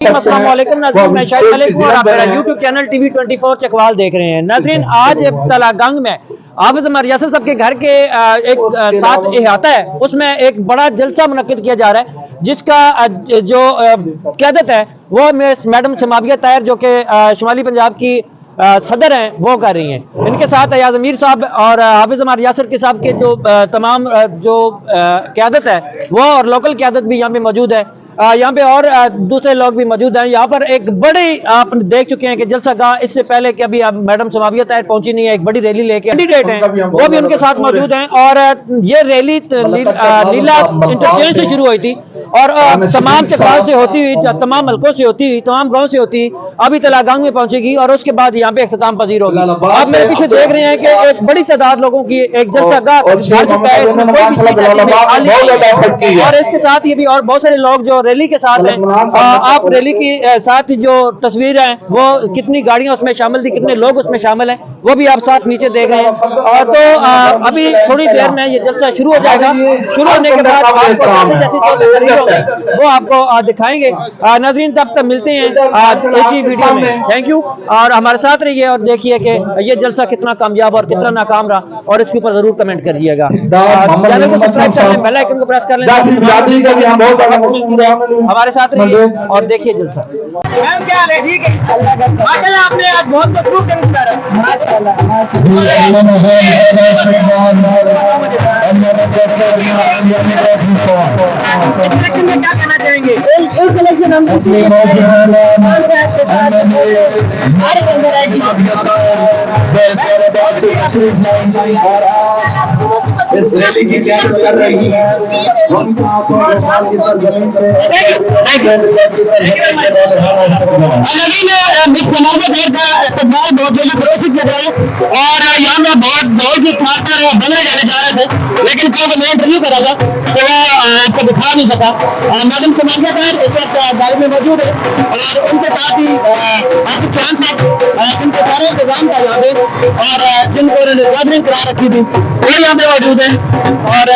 अस्सलाम वालेकुम नाज़रीन, मैं शाहिद मलिक हूं और आप मेरा यूट्यूब चैनल टीवी 24 चकवाल देख रहे हैं। नाज़रीन, आज तलागंग में हाफिज उमर यासिर साहब के घर के एक साथ अहाता है, उसमें एक बड़ा जलसा मुनक्किद किया जा रहा है, जिसका जो क़यादत है वो मैडम समाविया ताहिर जो कि शुमाली पंजाब की सदर हैं वो कर रही हैं। इनके साथ अयाज अमीर साहब और हाफिज उमर यासिर के साहब के जो तमाम जो क़यादत है वो और लोकल क़यादत भी यहाँ पे मौजूद है। यहाँ पे और दूसरे लोग भी मौजूद हैं। यहाँ पर एक बड़ी आप देख चुके हैं कि जलसा गाह, इससे पहले कि अभी अब मैडम समाविया ताहिर पहुंची नहीं है, एक बड़ी रैली लेके कैंडिडेट हैं वो भी उनके साथ मौजूद हैं। और ये रैली लीला इंटरचेंज से शुरू हुई थी और तमाम चकवाल से होती हुई, तमाम हल्कों से होती हुई, तमाम गाँव से होती अभी तलागंग में पहुंचेगी और उसके बाद यहाँ पे इख्तिताम पजीर होगी। आप मेरे पीछे देख रहे हैं कि एक बड़ी तादाद लोगों की एक जलसा गाह और इसके साथ ये भी और बहुत सारे लोग जो रैली के साथ हैं। आप रैली की साथ जो तस्वीर है वो कितनी गाड़ियां उसमें शामिल थी, कितने लोग उसमें शामिल हैं, वो भी आप साथ नीचे देख रहे हैं। और तो अभी थोड़ी देर में ये जलसा शुरू हो जाएगा। शुरू होने के बाद आपको जैसे वो आपको दिखाएंगे। नाज़रीन, तब तक मिलते हैं इसी वीडियो में। थैंक यू और हमारे साथ रहिए और देखिए कि ये जलसा कितना कामयाब और कितना नाकाम रहा और इसके ऊपर जरूर कमेंट करिएगा। चैनल को सब्सक्राइब कर लें, बेल आइकन को प्रेस कर लें, हमारे साथ रहिए और देखिए जलसा। क्या हाल है? ठीक है माशाल्लाह, आपने आज बहुत मशरूफ में क्या कहना चाहेंगे? इस इलेक्शन हम इस रैली की तैयारी कर रही है। और यहाँ में बहुत ही खासकर बंगले जाने जा रहे थे, लेकिन कल मैं इंटरव्यू करा था तो वो आपको दिखा नहीं सका। मैडम समाविया ताहिर इस वक्त गाड़ी में मौजूद है और उनके साथ ही आसिफ खान साहब, उनके सारे इंतजाम था यहाँ पे और जिनको उन्होंने गैदरिंग करा रखी थी वो यहाँ पे मौजूद है। और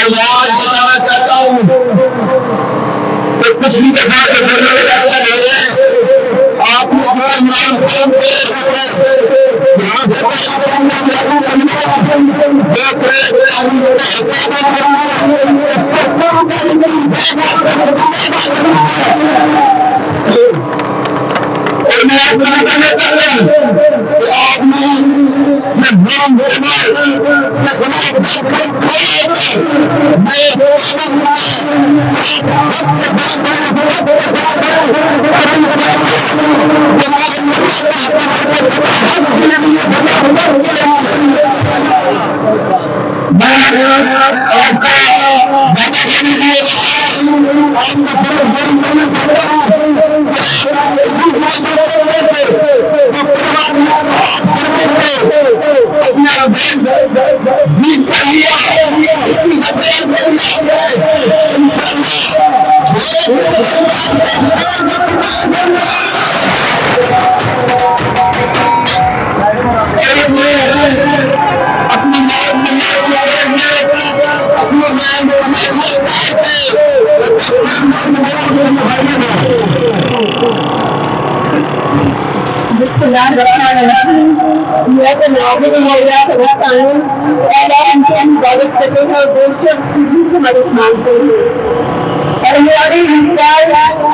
मैं आज बताना चाहता हूँ कुछ भी आप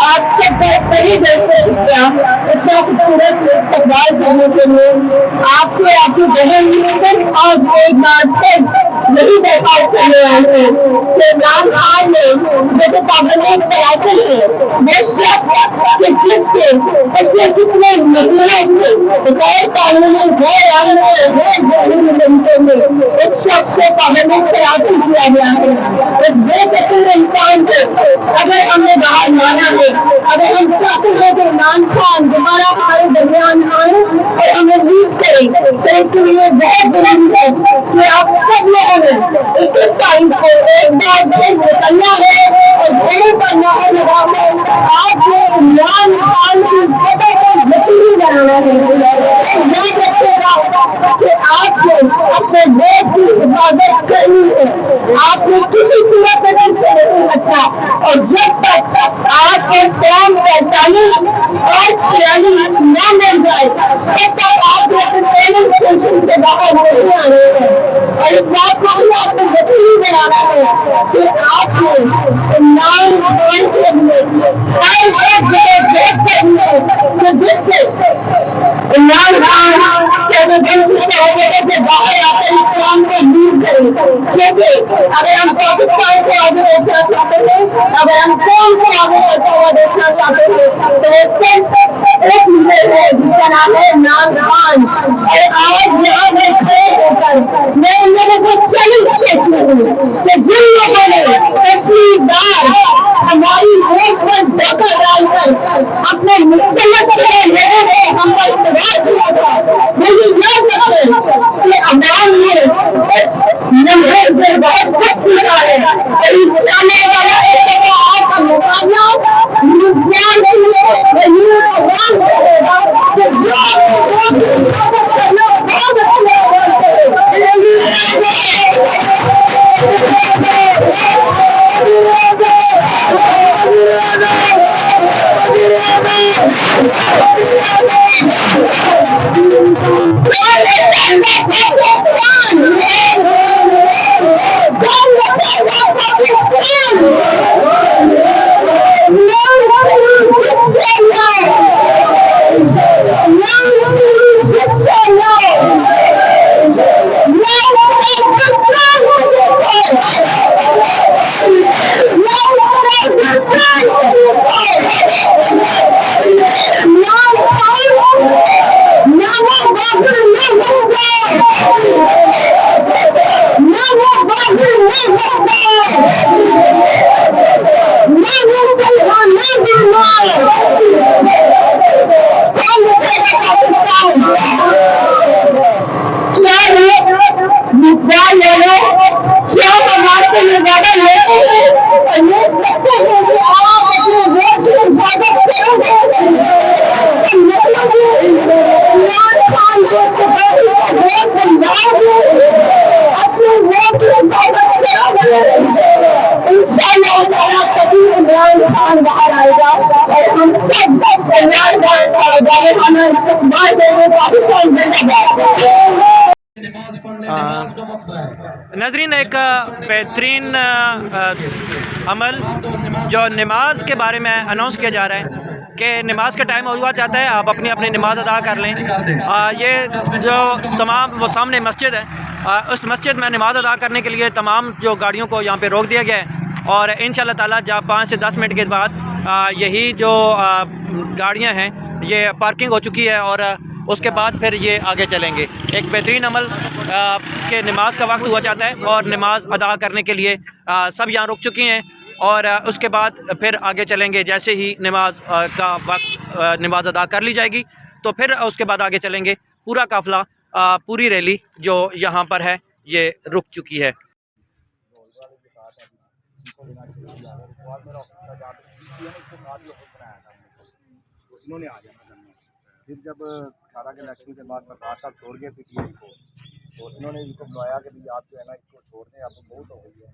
आप सब कई जैसे इतना खूबसूरत इस्तकबाल करने के लिए आपसे आपकी बहन सिर्फ आज एक बार फिर नहीं बैठा करने आए हैं। इमरान खान ने जैसे पार्लियामेंट फैसले लिए वो शख्स जिससे इसने कितने महीनों से गैर कानूनी गैर तरीके में इस शख्स को पार्लियामेंट से हासिल किया गया है। इस बेकसूर इंसान को अगर हमने बाहर माना है, अगर हम चाहते हैं कि इमरान खान दोबारा हमारे दरमियान आए और हमें लीड करें, तो इसके लिए बहुत जरूरी है कि आप सब लोगों ने 21 तारीख को एक बार फिर निकलना है और खड़े करना है लगाकर आपको इमरान खान की सतह को यकीनी बनाना है। याद रखिएगा कि आपको अपने देश की हिफाजत करनी है, आपने किसी सूरत में नहीं नहीं रखा। और जब तक आपके कौम 45 और 46 न मिल जाए तब तक आपको अपने ट्रेनिंग स्टेशन से बाहर नहीं आने हैं। और इस बात को भी आपको यकीनी बनाना है कि आपको इमरान खान के लिए हर एक जगह देख करनी है कि जिससे इमरान खान के सहूलियत से बाहर आकर इस काम को दूर करें। क्योंकि अगर हम पाकिस्तान को आगे देखना चाहते हैं, अगर हम कौन को आगे बढ़ता हुआ देखना चाहते हैं, तो वो सिर्फ एक लीडर है जिसका नाम है इमरान खान। और आज यहाँ पर खड़े होकर मैं उन लोगों को चैलेंज करती हूँ कि जिन लोगों ने तहसीलदार हमारी वोट पर धक्का डालकर अपने मुस्तमत के लोगों को हम पर इस्तेमाल किया था, मुझे याद रखें कि अवाम ने नंबर से बहुत कुछ सीखा है। और इस आने वाला आपका मुकाबला विज्ञान के लिए अवाम से होगा कि जो करना बहुत अच्छा इमरान खान बाहर आएगा और हम सब इमरान खान का हमें इस्तेमाल देंगे पाकिस्तान जिंदाबाद। नाज़रीन, एक बेहतरीन अमल जो नमाज के बारे में अनाउंस किया जा रहा है कि नमाज का टाइम हुआ जाता है, आप अपनी अपनी नमाज अदा कर लें। ये जो तमाम वो सामने मस्जिद है, उस मस्जिद में नमाज अदा करने के लिए तमाम जो गाड़ियों को यहाँ पे रोक दिया गया है। और इंशाअल्लाह ताला जब 5 से 10 मिनट के बाद यही जो गाड़ियाँ हैं ये पार्किंग हो चुकी है और उसके बाद फिर ये आगे चलेंगे। एक बेहतरीन अमल के नमाज का वक्त हुआ जाता है और नमाज अदा करने के लिए सब यहाँ रुक चुकी हैं और उसके बाद फिर आगे चलेंगे। जैसे ही नमाज का वक्त नमाज अदा कर ली जाएगी तो फिर उसके बाद आगे चलेंगे। पूरा काफ़िला पूरी रैली जो यहाँ पर है ये रुक चुकी है। उन्होंने आ जाना करना। फिर जब 18 के इलेक्शन के बाद सरकार साहब छोड़ गए पीटीआई को, तो इन्होंने इनको बुलाया कि भाई आप जो है ना इसको छोड़ दें, अब बहुत हो गई है,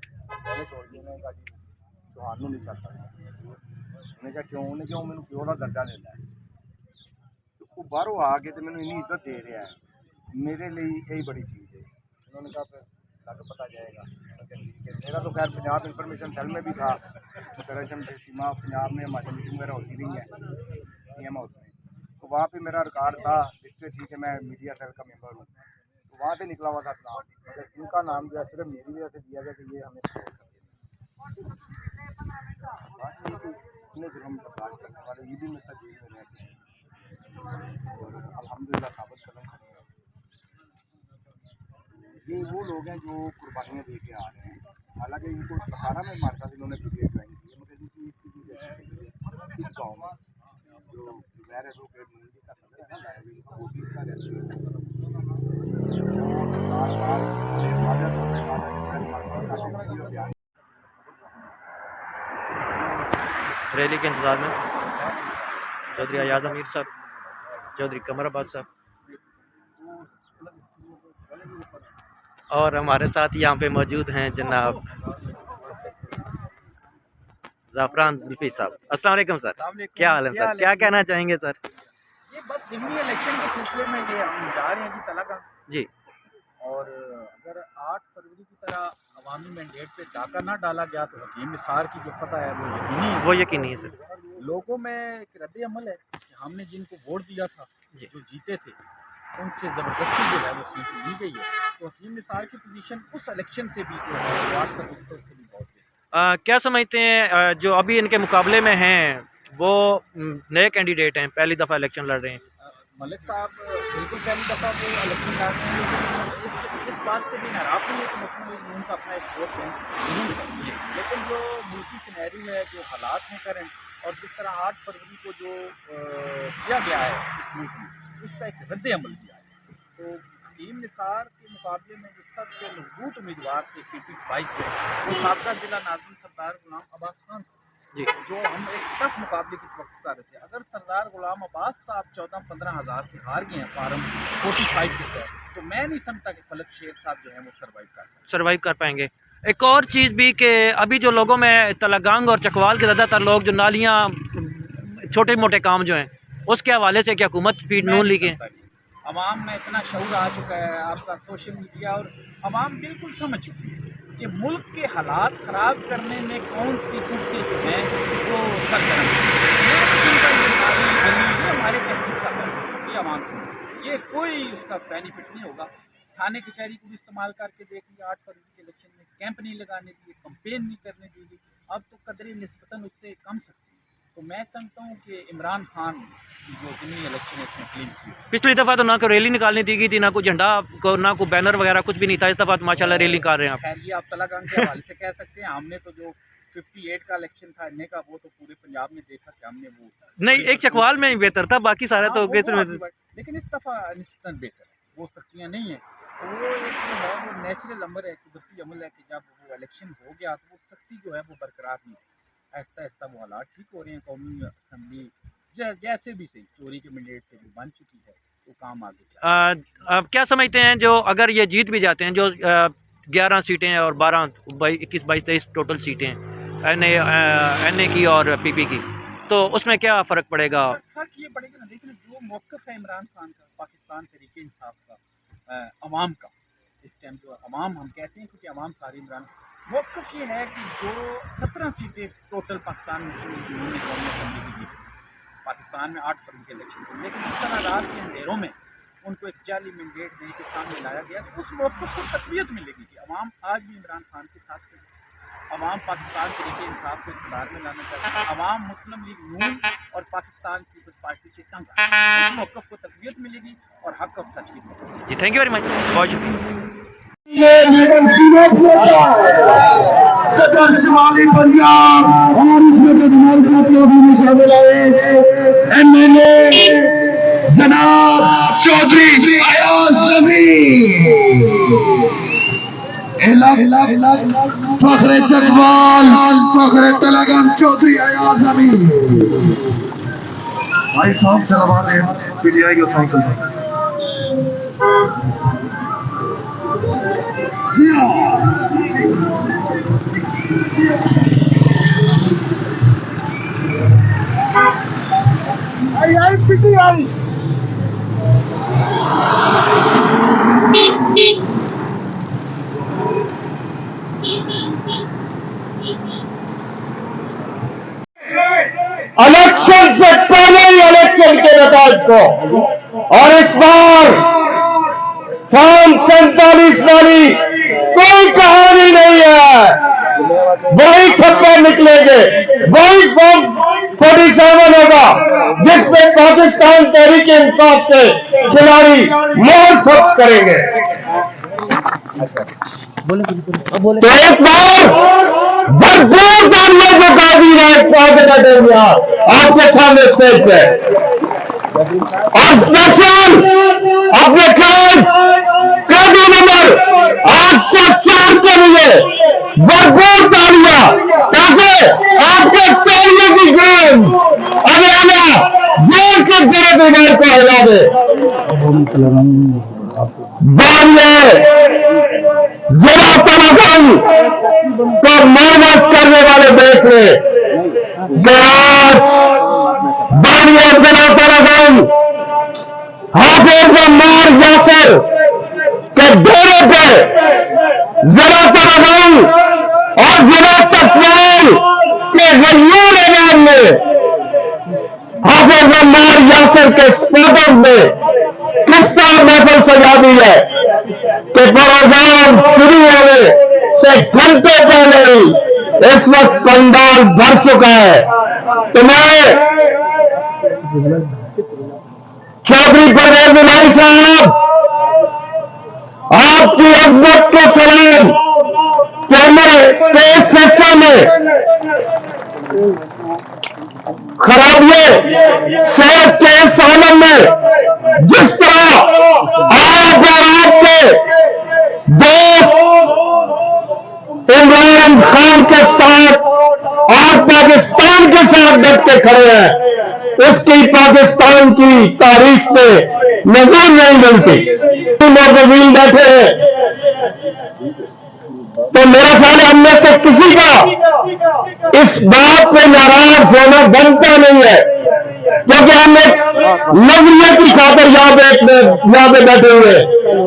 मैंने छोड़ दिया। उन्होंने कहा जी ਤੁਹਾਨੂੰ नहीं चाहता। उन्होंने कहा क्यों? उन्हें क्यों मैंने प्यो का दर्जा लेना है, तो वो बाहरों आके तो मैंने इन्नी इज्जत दे रहा है, मेरे लिए यही बड़ी चीज़ है। उन्होंने कहा फिर लग पता जाएगा। मेरा तो खैर पंजाब इंफॉर्मेशन सेल में भी था, ऑपरेशन सीमा पंजाब में हमारी मीटिंग वगैरह होती रही है सीएम हाउस में, तो वहाँ पे मेरा रिकॉर्ड था जिससे थी कि मैं मीडिया सेल का मेंबर हूँ, तो वहाँ से निकला हुआ था नाम, मगर इनका नाम जो है सिर्फ मेरी वजह से दिया गया कि ये हमें सपोर्ट करते हैं। इतने जुर्म बर्दाश्त करने वाले ये भी मतलब जेल में रहते हैं और अल्हम्दुलिल्लाह साबित कदम खड़े हैं। ये वो लोग हैं जो कुर्बानियाँ दे के आ रहे हैं। हालांकि इनको सहारा में हमारे साथ इन्होंने पीटीआई ज्वाइन की है, मगर इनकी एक चीज़ मुझे अच्छी लगी है, इस गाँव में जो गैर एडवोकेट मंडी का सदर है ना लाइव, वो भी इसका रेस्टोरेंट है। बार बार रैली के इंतजार में चौधरी अयाज अमीर साहब, चौधरी कमर अब्बास साहब और हमारे साथ यहाँ पे मौजूद हैं जनाब ज़ाफ़रान जुल्फी साहब। अस्सलाम वालेकुम सर, क्या हाल है सर, क्या कहना चाहेंगे सर? ये बस ज़िमनी इलेक्शन के सिलसिले में ये हम जा रहे हैं जी तलागंग जी, और अगर 8 फरवरी की तरह अवामी मैंडेट पे डाका ना डाला गया तो हकीम निसार की जो फतह है वो यकीनी है। वो यकीनी है सर। लोगों में एक रद्द अमल है कि हमने जिनको वोट दिया था जो जीते थे उनसे ज़बरदस्ती जो है वो सीट ली गई है, तो हकीम निसार की पोजीशन उस इलेक्शन से भी जो है वार्ड का उससे भी बहुत है। क्या समझते हैं जो अभी इनके मुकाबले में हैं वो नए कैंडिडेट हैं, पहली दफ़ा इलेक्शन लड़ रहे हैं? मलिक साहब बिल्कुल पहली दफ़ा वो इलेक्शन लड़ रहे हैं, लेकिन इस बात से भी नाराज़ नहीं है कि मुस्लिम लीग नून का अपना एक वोट है, लेकिन जो मुल्की सिनेरियो है, जो हालात हैं करंट, और जिस तरह 8 फरवरी को जो किया गया है इस मुल्क में, उसका एक रद्द अमल किया है। तो हकीम निसार के मुकाबले में जो सबसे मजबूत उम्मीदवार थे पीपल्स वाइस में, वो साबका जिला नाज़िम सरदार गुलाम अब्बास खान जी, जो हम एक टफ मुकाबले की तवक्को कर रहे थे। अगर सरदार गुलाम अब्बास साहब 14-15 हज़ार से हार गए हैं फार्म 45 के तहत, तो मैं नहीं समझता कि फलक शेर साहब जो है वो सर्वाइव कर पाएंगे। एक और चीज़ भी कि अभी जो लोगों में तलागंग और चकवाल के ज़्यादातर लोग जो नालियाँ छोटे मोटे काम जो हैं उसके हवाले से क्या हुकूमत फीड नून ली के अवाम में इतना शऊर आ चुका है, आपका सोशल मीडिया, और अवाम बिल्कुल समझ चुकी है कि मुल्क के हालात ख़राब करने में कौन सी कुफ्ते जो हैं वो सरगर्म है। ये हमारे टैक्सेस का पैसा, ये अवाम से ये कोई उसका बेनिफिट नहीं होगा। थाने कचहरी को भी इस्तेमाल करके देख लिया, 8 फरवरी के इलेक्शन में कैंप नहीं लगाने दिए, कंपेन नहीं करने दी, अब तो कदरी निस्बतन उससे कम सकती है। तो मैं समझता हूँ कि इमरान खान की जो ज़िमनी इलेक्शन है इसमें क्लीन स्वीप। पिछली दफ़ा तो ना कोई रैली निकालने दी गई थी, ना कोई झंडा को, ना कोई बैनर वगैरह कुछ भी नहीं था। इस दफ़ा तो माशाल्लाह रैली निकाल रहे हैं आप। खैर ये आप तलागंग के हवाले से कह सकते हैं, हमने तो जो 58 का इलेक्शन था इन्हें का, वो तो पूरे पंजाब में देखा कि हमने वो नहीं, एक चकवाल में ही बेहतर था, बाकी सारा तो लेकिन इस दफ़ा निस्बतन बेहतर है, वो सख्तियाँ नहीं है। तो वो एक जो है वो नेचुरल अमर है, कुदरती अमल है कि जब वो इलेक्शन हो गया तो वो सख्ती जो है वो बरकरार नहीं है। आहिस्ता आहिस्ता वो हालात ठीक हो रहे हैं। कौमी असम्बली जैसे भी सही चोरी के मैंडेट से भी बन चुकी है, तो काम आगे अब क्या समझते हैं जो अगर ये जीत भी जाते हैं, जो 11 सीटें और 12 21 22 23 टोटल सीटें NA की और PP की, तो उसमें क्या फ़र्क पड़ेगा? फर्क ये पड़ेगा ना, देखिए जो मौक़िफ़ है इमरान खान का, पाकिस्तान तहरीक इंसाफ का, अवाम का, इस टाइम जो अवाम हम कहते हैं क्योंकि अवाम सारी इमरान, मौक़िफ़ ये है कि जो 17 सीटें टोटल पाकिस्तान मुस्लिम लीग नून ने कौमी असम्बली की जीती पाकिस्तान में 8 फरवरी के इलेक्शन को, लेकिन इस तरह रात के अंधेरों में उनको एक जाली मैंडेट दे के सामने लाया गया, तो उस मौक़िफ़ को तक़वियत मिलेगी कि अवाम आज भी इमरान खान के साथ है। अवाम पाकिस्तान तरीके इंसाफ को इक़्तिदार में लाना चाहती है, अवाम मुस्लिम लीग नून और पाकिस्तान पीपल्स पार्टी से तंग है। उस मौक़िफ़ को तक़वियत मिलेगी और हक़ और सच की जी। थैंक यू वेरी मच, बहुत शुक्रिया। शिमाली पंजाब और इसमें जो हमारे साथियों भी शामिल आए MLA जनाब चौधरी अयाज ज़मीर, फखरे चकवाल, फखरे तलागंग चौधरी अयाज ज़मीर। भाई साहब चलवा दें PTI के काउंसिल PTI इलेक्शन से पहले ही इलेक्शन के नतीजे को, और इस बार सन 47 वाली कोई कहानी नहीं है, वही निकलेंगे, वही फॉर्म 47 होगा जिस पे पाकिस्तान तहरीक इंसाफ के खिलाड़ी मोहर सख्त करेंगे। तो एक बार भरपूर तालियों को काजी का दरमियान आपके सामने स्टेज पे और स्पेशल अपने काजी नंबर 804 के लिए भरपूर तालियां, ताकि आपके तालियों की गेंद हरियाणा जेल के गिरद इमार को हिला दे। जिला तनागंज को माइनस करने वाले देख ले कि आज बानिया जिला तनागंज हाफिज अम्मार यासिर के डेरे पे जिला तनागंज और जिला चकवाल के गयूर एलान में हाफिज अम्मार यासिर के स्पोर्टर्स ने किस तरह महफिल सजा दी है कि प्रोग्राम शुरू होने से घंटे पहले ही इस वक्त पंडाल भर चुका है। तो मैं चौधरी परवेज इलाही साहब आपकी अजमत को सलाम कि हमारे इस हिस्से में खराबिये सेहत के इस आलम में जिस तरह आप और आपके दोस्त इमरान खान के साथ और पाकिस्तान के साथ डट के खड़े हैं, उसकी पाकिस्तान की तारीख में नजर नहीं मिलती। मोहतजीन बैठे हैं तो मेरा ख्याल है हमने से किसी का इस बात पे नाराज होना बनता नहीं है, क्योंकि हम एक नजरिए की खातर यहाँ पे बैठे हुए,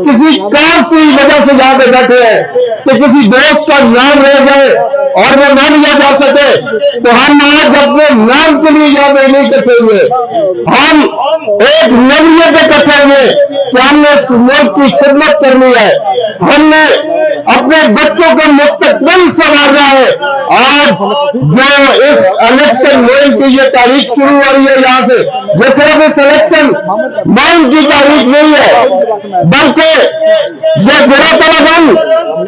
किसी काज की वजह से यहाँ पे बैठे हैं कि किसी दोस्त का नाम रह जाए और वो ना लिया जा सके, तो हम आज अपने नाम के लिए यहाँ पे नहीं इकट्ठे हुए। हम एक नजरिए पे इकट्ठे हुए कि हमने इस मुल्क की खिदमत करनी है, हमने अपने बच्चों का मुस्तकबिल संवारना है। आज जो इस इलेक्शन मुहिम की ये तारीख शुरू हो रही है यहाँ से, ये सिर्फ इस इलेक्शन मुहिम की तारीख नहीं है, बल्कि ये जिला तनागंज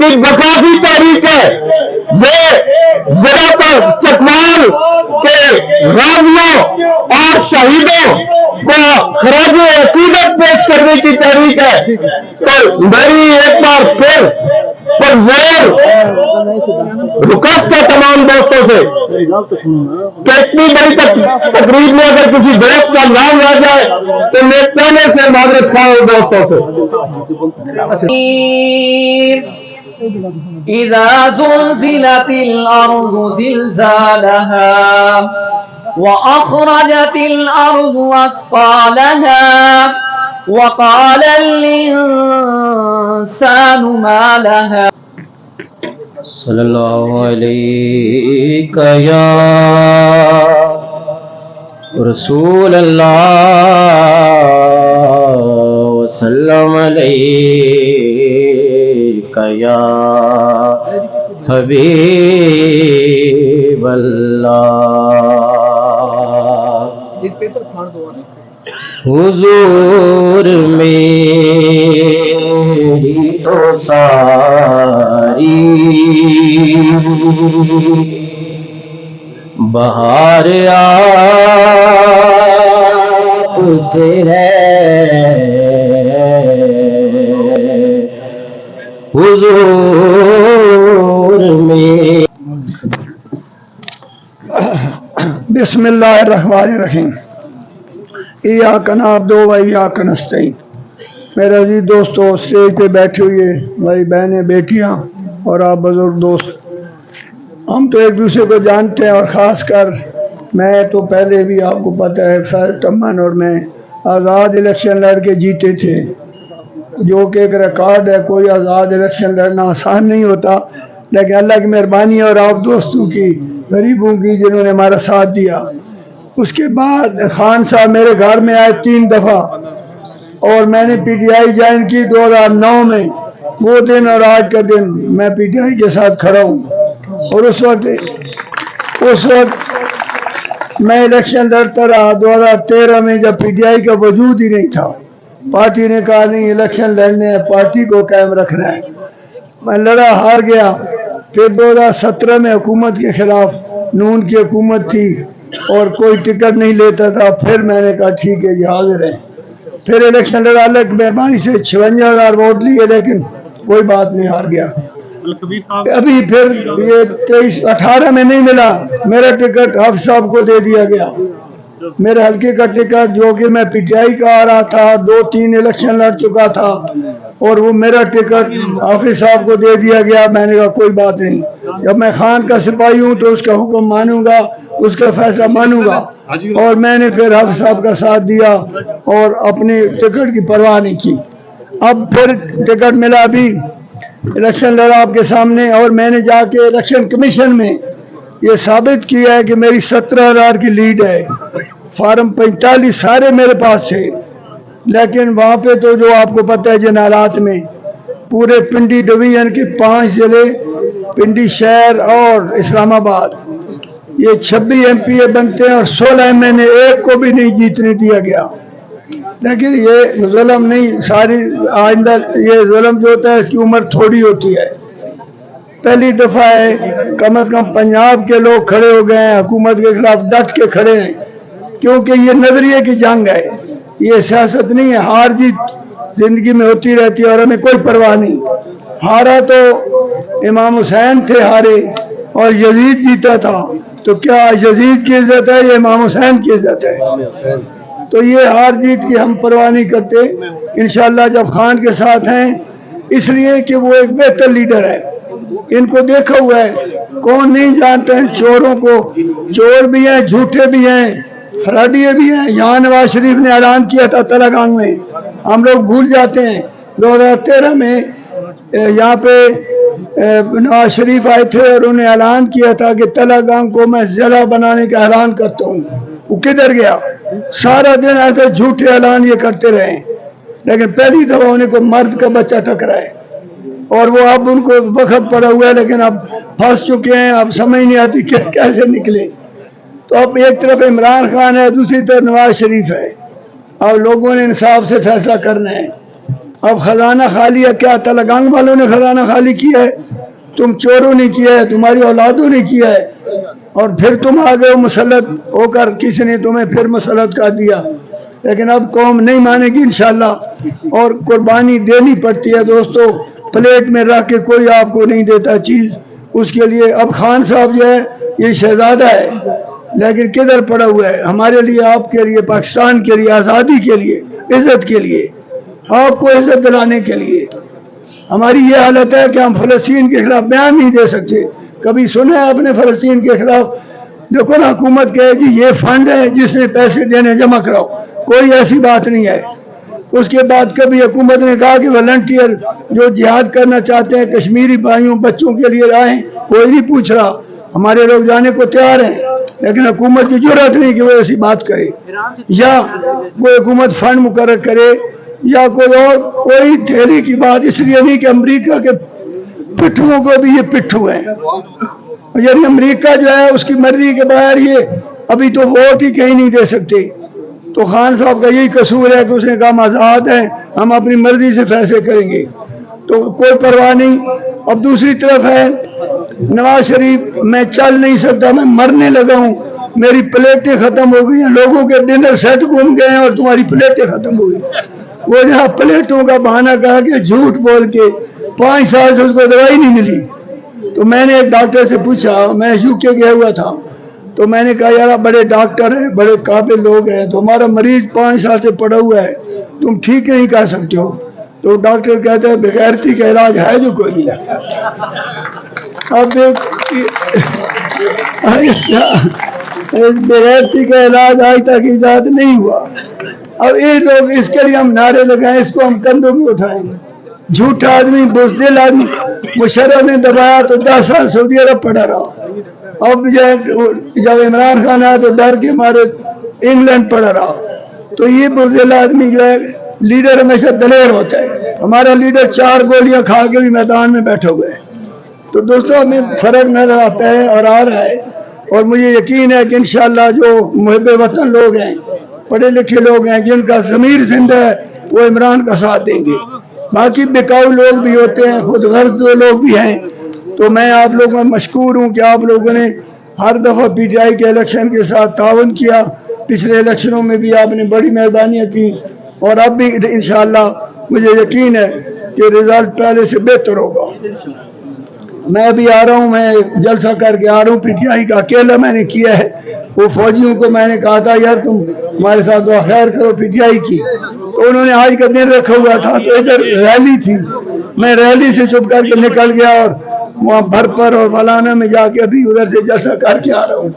की बकाफी तारीख है। ये जिला चकवाल के गाजियों और शहीदों को खराज अकीदत पेश करने की तारीख है। तो मेरी एक बार फिर परजोर रिक्वेस्ट है तमाम दोस्तों से कि इतनी बड़ी तकरीब में अगर किसी दोस्त का नाम आ जाए तो मैं पहले से माजरत खा हूं दोस्तों से। इज़ा ज़ुलज़िलतिल अर्ज़ु ज़िलज़ालहा व अख़रजतिल अर्ज़ु अस्क़ालहा व क़ालल इंसानु मा लहा। सल्लल्लाहु अलैका या रसूल अल्लाह व सल्लम अलैका या हबीब अल्लाह। हुजूर मेरी तो सारी बहार आपसे है, हुजूर में। बिस्मिल्लाहिर्रहमानिर्रहीम। इय्याका नअबुदु व इय्याका नस्तईन। मेरे अजीज दोस्तों, स्टेज पे बैठे हुए मेरी बहनें, बेटियां और आप बुजुर्ग दोस्त, हम तो एक दूसरे को जानते हैं और ख़ास कर मैं तो पहले भी आपको पता है फैज़ तमन और मैं आज़ाद इलेक्शन लड़ के जीते थे, जो कि एक रिकॉर्ड है। कोई आज़ाद इलेक्शन लड़ना आसान नहीं होता, लेकिन अल्लाह की मेहरबानी और आप दोस्तों की, गरीबों की, जिन्होंने हमारा साथ दिया। उसके बाद खान साहब मेरे घर में आए 3 दफ़ा और मैंने पीटीआई ज्वाइन की 2009 में। वो दिन और आज का दिन मैं पीटीआई के साथ खड़ा हूँ। और उस वक्त उस वक्त मैं इलेक्शन लड़ता रहा 2013 में, जब PTI का वजूद ही नहीं था। पार्टी ने कहा नहीं इलेक्शन लड़ने हैं, पार्टी को कायम रखना है। मैं लड़ा, हार गया। फिर 2017 में हुकूमत के खिलाफ नून की हुकूमत थी और कोई टिकट नहीं लेता था। फिर मैंने कहा ठीक है जी, हाजिर है। फिर इलेक्शन लड़ा, अलग मेहरबानी से 56,000 वोट लिए, लेकिन कोई बात नहीं, हार गया। अभी फिर ये 18 में नहीं मिला, मेरा टिकट हाफिज साहब को दे दिया गया। मेरे हल्के का टिकट, जो कि मैं PTI का आ रहा था, 2-3 इलेक्शन लड़ चुका था, और वो मेरा टिकट हाफिज साहब को दे दिया गया। मैंने कहा कोई बात नहीं, जब मैं खान का सिपाही हूँ तो उसका हुक्म मानूंगा, उसका फैसला मानूंगा। और मैंने फिर हाफिज साहब का साथ दिया और अपने टिकट की परवाह नहीं की। अब फिर टिकट मिला, अभी इलेक्शन लड़ा आपके सामने, और मैंने जाके इलेक्शन कमीशन में ये साबित किया है कि मेरी 17,000 की लीड है। फार्म 45 सारे मेरे पास थे, लेकिन वहाँ पे तो जो आपको पता है जिन हालात में, पूरे पिंडी डिवीजन के 5 जिले, पिंडी शहर और इस्लामाबाद, ये 26 MPA बनते हैं और 16 MNA, एक को भी नहीं जीतने दिया गया। लेकिन ये जुल्म नहीं, सारी आइंदा ये जुल्म जो होता है इसकी उम्र थोड़ी होती है। पहली दफा है कम से कम पंजाब के लोग खड़े हो गए हैं, हुकूमत के खिलाफ डट के खड़े हैं, क्योंकि ये नजरिए की जंग है, ये सियासत नहीं है। हार जीत जिंदगी में होती रहती है और हमें कोई परवाह नहीं। हारा तो इमाम हुसैन थे हारे, और यजीद जीता था, तो क्या यजीद की इज्जत है या इमाम हुसैन की इज्जत है? तो ये हार जीत की हम परवाह नहीं करते। इंशाअल्लाह जब खान के साथ हैं, इसलिए कि वो एक बेहतर लीडर है। इनको देखा हुआ है, कौन नहीं जानते हैं चोरों को। चोर भी हैं, झूठे भी हैं, फराडिये भी हैं। यहाँ नवाज शरीफ ने ऐलान किया था तलागांग में, हम लोग भूल जाते हैं। 2013 में यहाँ पे नवाज शरीफ आए थे और उन्हें ऐलान किया था कि तलागांग को मैं जिला बनाने का ऐलान करता हूँ। वो किधर गया? सारा दिन ऐसे झूठे ऐलान ये करते रहे, लेकिन पहली दफा उन्हें को मर्द का बच्चा टकराए, और वो अब उनको वक्त पड़ा हुआ है, लेकिन अब फंस चुके हैं। अब समझ नहीं आती कि कैसे निकले। तो अब एक तरफ इमरान खान है, दूसरी तरफ नवाज शरीफ है। अब लोगों ने इंसाफ से फैसला करना है। अब खजाना खाली है क्या? तलागांग वालों ने खजाना खाली किया है, तुम चोरों ने किया है, तुम्हारी औलादों ने किया है, और फिर तुम आ गए मुसल्लत होकर, किसी ने तुम्हें फिर मुसल्लत कर दिया। लेकिन अब कौम नहीं मानेगी इंशाअल्लाह, और कुर्बानी देनी पड़ती है दोस्तों। प्लेट में रख के कोई आपको नहीं देता चीज, उसके लिए अब खान साहब जो है ये शहजादा है, लेकिन किधर पड़ा हुआ है? हमारे लिए, आपके लिए, पाकिस्तान के लिए, आज़ादी के लिए, इज्जत के लिए, आपको इज्जत दिलाने के लिए। हमारी ये हालत है कि हम फलस्तीन के खिलाफ बयान नहीं दे सकते। कभी सुना है आपने फलस्तीन के खिलाफ? देखो ना, हुकूमत कहेगी ये फंड है जिसने पैसे देने जमा कराओ, कोई ऐसी बात नहीं है। उसके बाद कभी हुकूमत ने कहा कि वॉलंटियर जो जिहाद करना चाहते हैं कश्मीरी भाइयों बच्चों के लिए आए, कोई नहीं पूछ रहा। हमारे लोग जाने को तैयार हैं, लेकिन हुकूमत की जरूरत नहीं कि वो ऐसी बात करे, या कोई हुकूमत फंड मुकर्रर करे, या कोई और कोई थेरी की बात। इसलिए नहीं कि अमेरिका के पिट्ठुओं को भी ये पिट्ठू हैं। यानी अमेरिका जो है उसकी मर्जी के बगैर ये अभी तो वोट ही कहीं नहीं दे सकते। तो खान साहब का यही कसूर है कि उसने कहा हम आज़ाद हैं, हम अपनी मर्जी से फैसले करेंगे, तो कोई परवाह नहीं। अब दूसरी तरफ है नवाज शरीफ, मैं चल नहीं सकता, मैं मरने लगा हूँ, मेरी प्लेटें खत्म हो गई हैं, लोगों के डिनर सेट घूम गए हैं और तुम्हारी प्लेटें खत्म हो गई। वो जहाँ प्लेटों का बहाना कहा कि झूठ बोल के 5 साल से उसको दवाई नहीं मिली। तो मैंने एक डॉक्टर से पूछा, मैं UK गया हुआ था, तो मैंने कहा यार बड़े डॉक्टर हैं, बड़े काबिल लोग हैं, तो हमारा मरीज 5 साल से पड़ा हुआ है, तुम ठीक नहीं कर सकते हो। तो डॉक्टर कहते हैं बेगैरती का इलाज है जो कोई। अब बेगैरती का इलाज आज तक ईजाद नहीं हुआ। अब ये लोग, इसके लिए हम नारे लगाए, इसको हम कंधों में उठाएंगे। झूठा आदमी, बुज़दिल आदमी, मुशर्रफ ने दबाया तो 10 साल सऊदी अरब पड़ा रहा। अब जब इमरान खान आया तो डर के मारे इंग्लैंड पड़ा रहा। तो ये बुज़दिल आदमी जो है, लीडर हमेशा दलेर होता है। हमारा लीडर 4 गोलियां खा के भी मैदान में बैठे हुए हैं। तो दोस्तों हमें फर्क नजर आता है और आ रहा है। और मुझे यकीन है कि इंशाअल्लाह जो मुहिब वतन लोग हैं, पढ़े लिखे लोग हैं, जिनका ज़मीर जिंदा है, वो इमरान का साथ देंगे। बाकी बिकाऊ लोग भी होते हैं, खुद गर्ज लोग भी हैं। तो मैं आप लोगों का मशकूर हूँ कि आप लोगों ने हर दफ़ा PTI के इलेक्शन के साथ ताउन किया। पिछले इलेक्शनों में भी आपने बड़ी मेहरबानियाँ की और अब भी इंशाअल्लाह मुझे यकीन है कि रिजल्ट पहले से बेहतर होगा। मैं अभी आ रहा हूँ, मैं जलसा करके आ रहा हूँ। PTI का अकेला मैंने किया है। वो फौजियों को मैंने कहा था यार तुम हमारे साथ दुआ खैर करो PTI की, तो उन्होंने आज का दिन रखा हुआ था, तो इधर रैली थी, मैं रैली से चुप करके निकल गया और वहाँ भरपर और मलाना में जाके अभी उधर से जलसा करके आ रहा हूँ।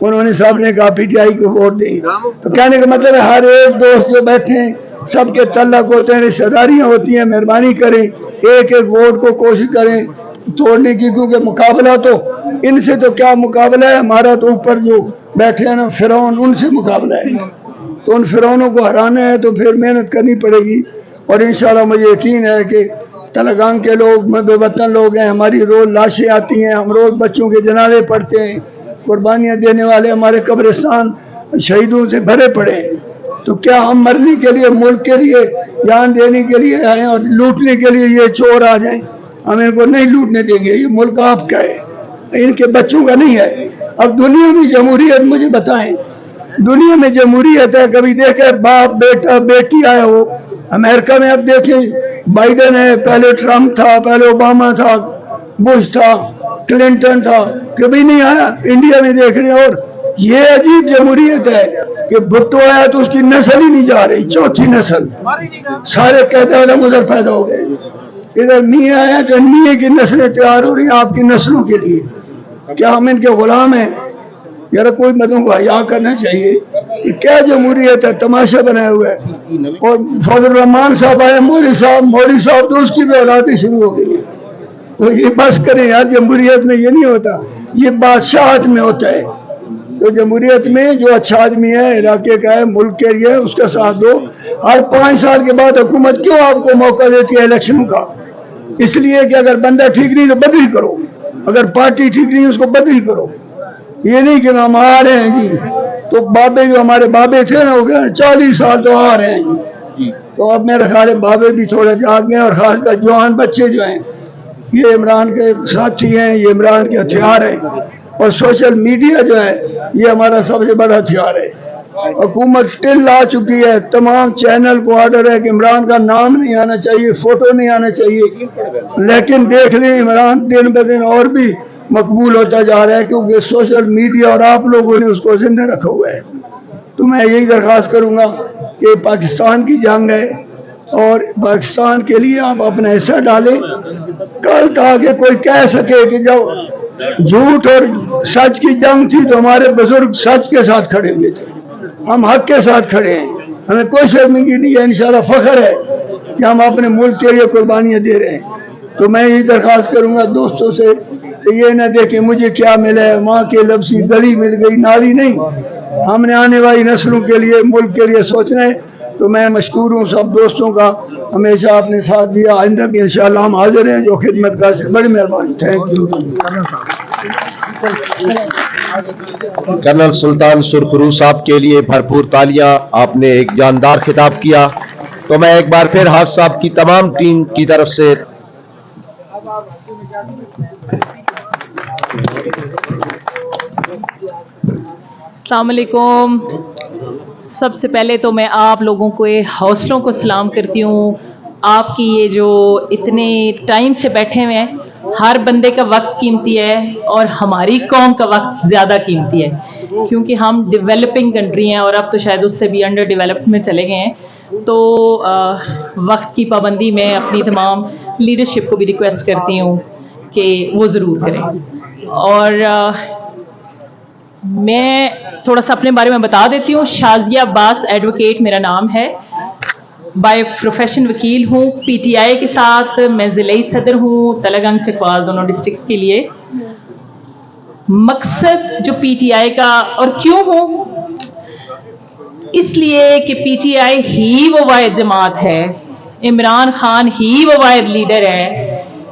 उन्होंने साहब ने कहा PTI को वोट दें, तो कहने का मतलब है हर एक दोस्त जो बैठे हैं सबके तल्लक होते हैं, रिश्तेदारियाँ होती हैं, मेहरबानी करें एक एक वोट को कोशिश करें तोड़ने की, क्योंकि मुकाबला तो इनसे तो क्या मुकाबला है, हमारा तो ऊपर जो बैठे हैं ना फिरौन, उनसे मुकाबला है। तो उन फिरौनों को हराना है तो फिर मेहनत करनी पड़ेगी। और इंशाल्लाह मुझे यकीन है कि तलगांग के लोग बेवतन लोग हैं, हमारी रोज़ लाशें आती हैं, हम रोज़ बच्चों के जनाजे पढ़ते हैं, कुर्बानियाँ देने वाले हमारे कब्रिस्तान शहीदों से भरे पड़े हैं। तो क्या हम मरने के लिए, मुल्क के लिए जान देने के लिए आए और लूटने के लिए ये चोर आ जाएं? हम इनको नहीं लूटने देंगे, ये मुल्क आपका है, इनके बच्चों का नहीं है। अब दुनिया में जमहूरियत, मुझे बताएं दुनिया में जमहूरियत है कभी देखे बाप बेटा बेटी आया हो? अमेरिका में अब देखें बाइडन है, पहले ट्रम्प था, पहले ओबामा था, बुश था, क्लिंटन था, कभी नहीं आया। इंडिया में देख रहे हैं। और ये अजीब जमहूरियत है कि भुट्टो आया तो उसकी नस्ल ही नहीं जा रही, चौथी नस्ल, सारे कहते उधर पैदा हो गए। इधर मियाँ आया तो मियाँ की नस्लें तैयार हो रही हैं आपकी नस्लों के लिए। क्या हम इनके गुलाम हैं? यार कोई मर्दों को हया करना चाहिए। कि क्या जमहूरियत है, तमाशा बनाया हुआ है। और फजल रहमान साहब आए, मोदी साहब तो उसकी भी औलादी शुरू हो गई है। तो ये बस करें यार, जमहूरियत में ये नहीं होता, ये बादशाहत में होता है। तो जमहूरियत में जो अच्छा आदमी है, इलाके का है, मुल्क के लिए, उसका साथ दो। हर 5 साल के बाद हुकूमत क्यों आपको मौका देती है इलेक्शन का? इसलिए कि अगर बंदा ठीक नहीं तो बदली करो, अगर पार्टी ठीक नहीं उसको बदली करो। ये नहीं कि हम आ रहे हैं जी, तो बाबे जो हमारे बाबे थे ना, हो गया 40 साल तो आ रहे हैं जी। तो अब मेरे ख्याल बाबे भी थोड़ा जाग गए, और खासकर जवान बच्चे जो हैं ये इमरान के साथी हैं, ये इमरान के हथियार हैं। और सोशल मीडिया जो है ये हमारा सबसे बड़ा हथियार है। हुकूमत टिल आ चुकी है, तमाम चैनल को ऑर्डर है कि इमरान का नाम नहीं आना चाहिए, फोटो नहीं आना चाहिए। लेकिन देख लें इमरान दिन ब दिन और भी मकबूल होता जा रहा है, क्योंकि सोशल मीडिया और आप लोगों ने उसको जिंदा रखा हुआ है। तो मैं यही दरख्वास्त करूंगा कि पाकिस्तान की जंग है और पाकिस्तान के लिए आप अपना हिस्सा डालें। कल का आगे कोई कह सके कि जब झूठ और सच की जंग थी तो हमारे बुजुर्ग सच के साथ खड़े हुए थे, हम हक के साथ खड़े हैं, हमें कोई शर्मिंदगी नहीं है। इंशाल्लाह फख्र है कि हम अपने मुल्क के लिए कुर्बानियाँ दे रहे हैं। तो मैं यही दरख्वास्त करूंगा दोस्तों से कि ये न देखें मुझे क्या मिला है, माँ के लफ्ज़ी गली मिल गई, नारी नहीं। हमने आने वाली नस्लों के लिए, मुल्क के लिए सोचना है। तो मैं मशकूर हूँ सब दोस्तों का, हमेशा अपने साथ दिया, आइंदा भी इंशाअल्लाह हम हाजिर हैं जो खिदमत का। बड़ी मेहरबानी, थैंक यू। कर्नल सुल्तान सुरखरू साहब के लिए भरपूर तालियां। आपने एक जानदार खिताब किया। तो मैं एक बार फिर हाफ साहब की तमाम टीम की तरफ से अस्सलाम वालेकुम। सबसे पहले तो मैं आप लोगों को हौसलों को सलाम करती हूँ। आपकी ये जो इतने टाइम से बैठे हुए हैं, हर बंदे का वक्त कीमती है और हमारी कौम का वक्त ज़्यादा कीमती है, क्योंकि हम डेवलपिंग कंट्री हैं और अब तो शायद उससे भी अंडर डेवलप्ड में चले गए हैं। तो वक्त की पाबंदी में अपनी तमाम लीडरशिप को भी रिक्वेस्ट करती हूँ कि वो ज़रूर करें। और मैं थोड़ा सा अपने बारे में बता देती हूँ। शाजिया अब्बास एडवोकेट मेरा नाम है, बाय प्रोफेशन वकील हूँ। PTI के साथ मैं ज़िले सदर हूँ, तलगांग चकवाल दोनों डिस्ट्रिक्ट्स के लिए। मकसद जो PTI का और क्यों हूँ, इसलिए कि PTI ही वो वाहिद जमात है, इमरान खान ही वो वाहिद लीडर है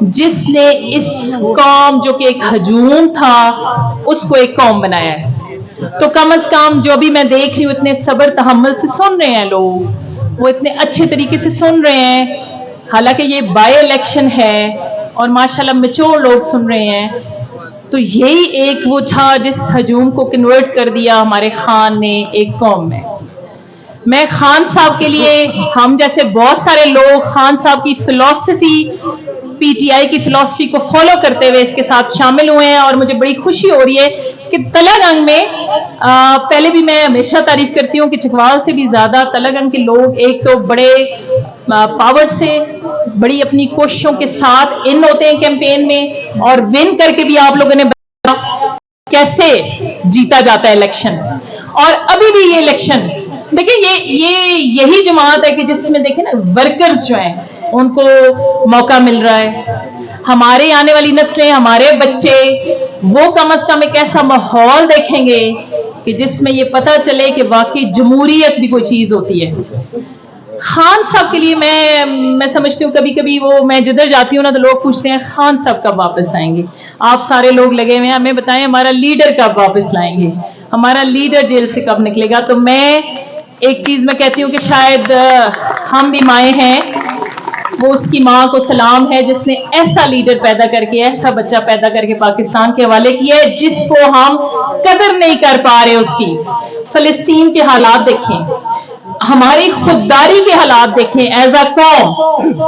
جس نے اس قوم جو کہ ایک ہجوم تھا اس کو ایک قوم بنایا ہے. تو کم از کم جو بھی میں دیکھ رہی ہوں اتنے صبر تحمل سے سن رہے ہیں لوگ, وہ اتنے اچھے طریقے سے سن رہے ہیں, حالانکہ یہ بائی الیکشن ہے اور ماشاءاللہ میچور لوگ سن رہے ہیں. تو یہی ایک وہ تھا جس ہجوم کو کنورٹ کر دیا ہمارے خان نے ایک قوم میں. میں خان صاحب کے لیے, ہم جیسے بہت سارے لوگ خان صاحب کی فلسفی, پی ٹی آئی کی فلسفی کو فالو کرتے ہوئے اس کے ساتھ شامل ہوئے ہیں, اور مجھے بڑی خوشی ہو رہی ہے کہ تلہ گنگ میں پہلے بھی میں ہمیشہ تعریف کرتی ہوں کہ چکوال سے بھی زیادہ تلہ گنگ کے لوگ ایک تو بڑے پاور سے, بڑی اپنی کوششوں کے ساتھ ان ہوتے ہیں کیمپین میں, اور ون کر کے بھی آپ لوگوں نے بتایا کیسے جیتا جاتا ہے الیکشن. اور ابھی بھی یہ الیکشن دیکھیں, یہی جماعت ہے کہ جس میں دیکھیں نا ورکرز جو ہیں ان کو موقع مل رہا ہے. ہمارے آنے والی نسلیں, ہمارے بچے, وہ کم از کم ایک ایسا ماحول دیکھیں گے کہ جس میں یہ پتہ چلے کہ واقعی جمہوریت بھی کوئی چیز ہوتی ہے. خان صاحب کے لیے میں سمجھتی ہوں کبھی کبھی وہ, میں جدھر جاتی ہوں نا تو لوگ پوچھتے ہیں خان صاحب کب واپس آئیں گے. آپ سارے لوگ لگے ہوئے ہیں, ہمیں بتائیں ہمارا لیڈر کب واپس لائیں گے, ہمارا لیڈر جیل سے کب نکلے گا. تو میں ایک چیز میں کہتی ہوں کہ شاید ہم بھی مائیں ہیں, وہ اس کی ماں کو سلام ہے جس نے ایسا لیڈر پیدا کر کے, ایسا بچہ پیدا کر کے پاکستان کے حوالے کیا ہے جس کو ہم قدر نہیں کر پا رہے اس کی. فلسطین کے حالات دیکھیں, ہماری خودداری کے حالات دیکھیں ایز اے قوم.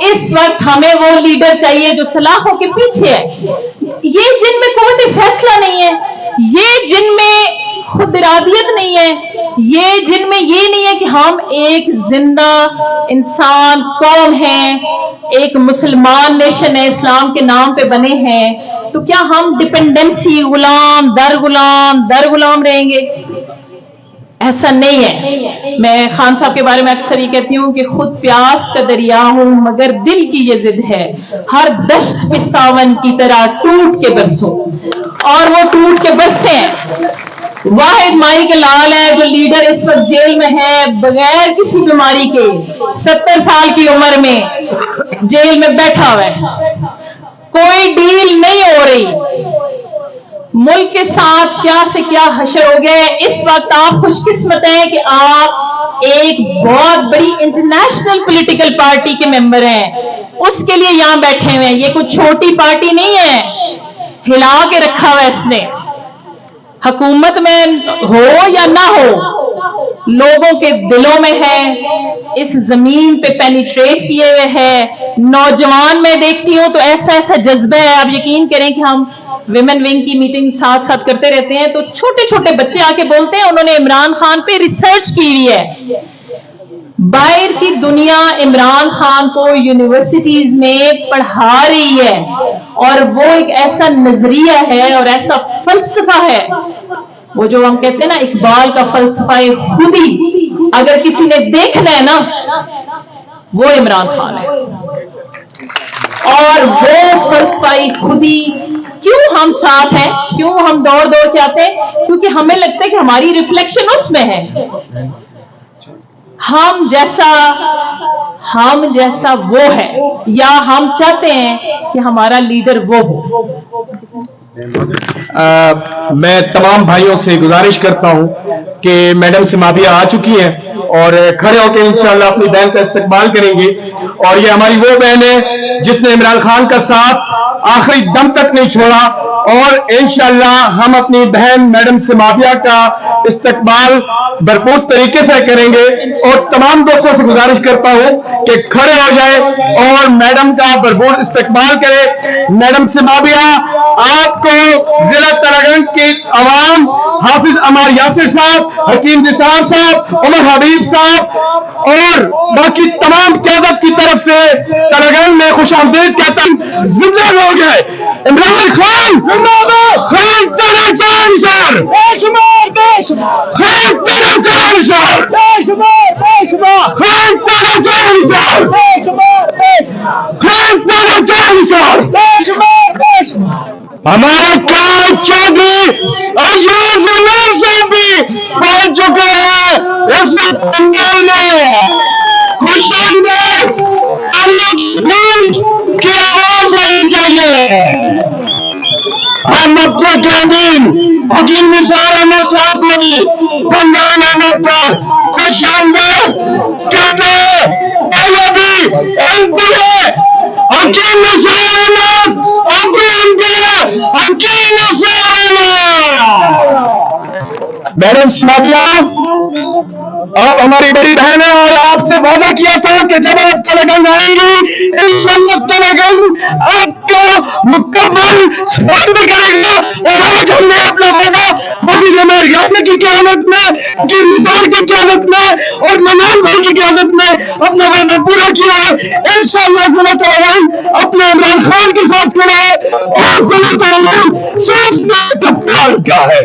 اس وقت ہمیں وہ لیڈر چاہیے جو سلاخوں کے پیچھے ہے, یہ جن میں قوت فیصلہ نہیں ہے, یہ جن میں خود ارادیت نہیں ہے, یہ جن میں یہ نہیں ہے کہ ہم ایک زندہ انسان قوم ہیں, ایک مسلمان نیشن ہے, اسلام کے نام پہ بنے ہیں. تو کیا ہم ڈپینڈنسی, غلام در غلام رہیں گے؟ ایسا نہیں ہے. میں خان صاحب کے بارے میں اکثر یہ کہتی ہوں کہ خود پیاس کا دریا ہوں مگر دل کی یہ ضد ہے, ہر دشت پہ ساون کی طرح ٹوٹ کے برسوں, اور وہ ٹوٹ کے برسے ہیں. واحد مائی کے لال ہے جو لیڈر اس وقت جیل میں ہے بغیر کسی بیماری کے, 70 سال کی عمر میں جیل میں بیٹھا ہوا ہے, کوئی ڈیل نہیں ہو رہی. ملک کے ساتھ کیا سے کیا حشر ہو گیا ہے. اس وقت آپ خوش قسمت ہیں کہ آپ ایک بہت بڑی انٹرنیشنل پولیٹیکل پارٹی کے ممبر ہیں, اس کے لیے یہاں بیٹھے ہوئے ہیں. یہ کوئی چھوٹی پارٹی نہیں ہے, ہلا کے رکھا ہوا ہے اس نے. حکومت میں ہو یا نہ ہو, لوگوں کے دلوں میں ہے, اس زمین پہ پینیٹریٹ کیے ہوئے ہے. نوجوان میں دیکھتی ہوں تو ایسا جذبہ ہے, آپ یقین کریں کہ ہم ویمن ونگ کی میٹنگ ساتھ کرتے رہتے ہیں تو چھوٹے چھوٹے بچے آ کے بولتے ہیں انہوں نے عمران خان پہ ریسرچ کی ہوئی ہے. باہر کی دنیا عمران خان کو یونیورسٹیز میں پڑھا رہی ہے, اور وہ ایک ایسا نظریہ ہے اور ایسا فلسفہ ہے, وہ جو ہم کہتے ہیں نا اقبال کا فلسفہ خودی, اگر کسی نے دیکھنا ہے نا وہ عمران خان ہے. اور وہ فلسفہ خودی کیوں ہم ساتھ ہیں, کیوں ہم دوڑ کے آتے ہیں, کیونکہ ہمیں لگتا ہے کہ ہماری ریفلیکشن اس میں ہے. ہم جیسا وہ ہے, یا ہم چاہتے ہیں کہ ہمارا لیڈر وہ ہو. میں تمام بھائیوں سے گزارش کرتا ہوں کہ میڈم سمابیہ آ چکی ہیں اور کھڑے ہو کے انشاءاللہ اپنی بہن کا استقبال کریں گے. اور یہ ہماری وہ بہن ہے جس نے عمران خان کا ساتھ آخری دم تک نہیں چھوڑا, اور انشاءاللہ ہم اپنی بہن میڈم سمابیہ کا استقبال بھرپور طریقے سے کریں گے. اور تمام دوستوں سے گزارش کرتا ہوں کہ کھڑے ہو جائے اور میڈم کا بھرپور استقبال کرے. میڈم سمابیہ, آپ کو ضلع تلہ گنگ کی عوام, حافظ عمار یاسر صاحب, حکیم نثار صاحب, عمر حبیب صاحب اور باقی تمام قیادت کی طرف سے تلہ گنگ میں خوش آمدید کہتا ہوں. زندہ لوگ ہیں عمران خان, خان تیرا جان سر, خان تیرا جان سر, خان تیرا جان سر, خان تیرا جان سر. ہمارے کام چودھری اور یہ بھی پہنچ چکے ہیں اس بنگال میں. خوش آمدید کی آواز لگی جائے. हकीम निसार अहमद साहब ने भी बंगाल अहमद पर शानदार कहते हकीम निसार अहमद हकीम निसार अहमद। मैडम स्मातिया आप हमारी बड़ी बहन है और आपसे वादा किया था कि जब आप तलगंग आएंगी इंशाअल्लाह तलगंग आपका मुकम्मल स्वागत करेगा। और आज हमने अपना वादा वही जमार यासर की क़यादत में, की निसार की क़यादत में और मनान भाई की क़यादत में अपना वादा पूरा किया है। इंशाअल्लाह अपने इमरान खान के साथ खड़ा है और सिर्फ कप्तान का है।